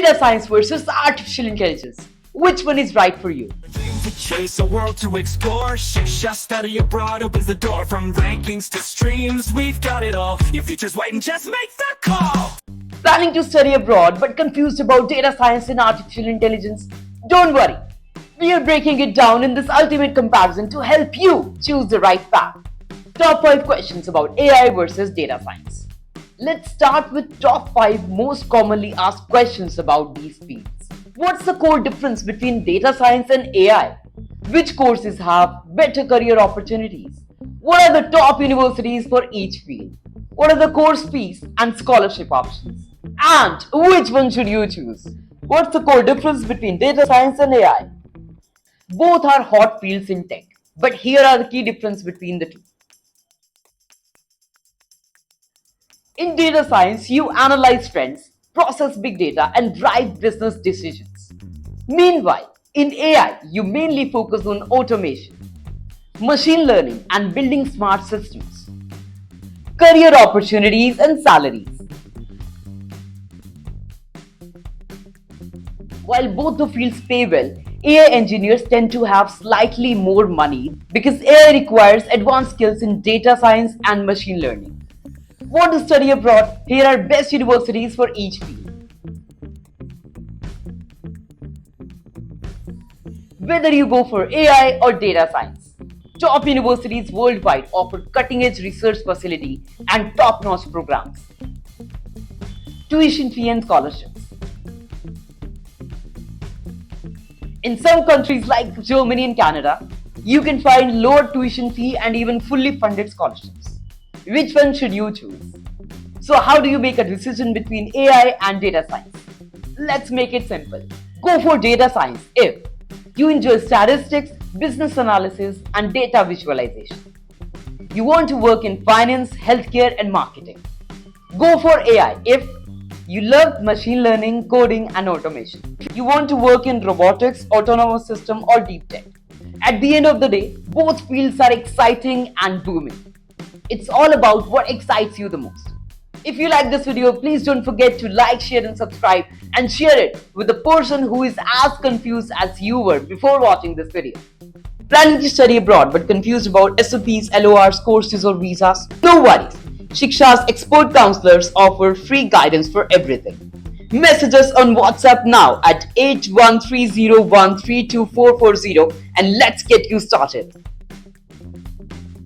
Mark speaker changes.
Speaker 1: Data science versus artificial intelligence. Which one is right for you?
Speaker 2: To chase a world to explore, Shiksha study abroad opens the door. From rankings to streams, we've got it all. Your future's waiting, just make the call.
Speaker 1: Planning to study abroad but confused about data science and artificial intelligence? Don't worry. We are breaking it down in this ultimate comparison to help you choose the right path. Top 5 questions about AI versus data science. Let's start with top 5 most commonly asked questions about these fields. What's the core difference between data science and AI? Which courses have better career opportunities? What are the top universities for each field? What are the course fees and scholarship options? And which one should you choose? What's the core difference between data science and AI? Both are hot fields in tech, but here are the key differences between the two. In data science, you analyze trends, process big data, and drive business decisions. Meanwhile, in AI, you mainly focus on automation, machine learning, and building smart systems, career opportunities, and salaries. While both the fields pay well, AI engineers tend to have slightly more money because AI requires advanced skills in data science and machine learning. Want to study abroad? Here are best universities for each field. Whether you go for AI or data science, top universities worldwide offer cutting-edge research facility and top-notch programs. Tuition fee and scholarships. In some countries like Germany and Canada, you can find lower tuition fee and even fully funded scholarships. Which one should you choose? So how do you make a decision between AI and data science? Let's make it simple. Go for data science if you enjoy statistics, business analysis, and data visualization. You want to work in finance, healthcare, and marketing. Go for AI if you love machine learning, coding, and automation. You want to work in robotics, autonomous system, or deep tech. At the end of the day, both fields are exciting and booming. It's all about what excites you the most. If you like this video, please don't forget to like, share, and subscribe, and share it with the person who is as confused as you were before watching this video. Planning to study abroad but confused about SOPs, LORs, courses, or visas? No worries. Shiksha's expert counselors offer free guidance for everything. Message us on WhatsApp now at 8130132440 and let's get you started.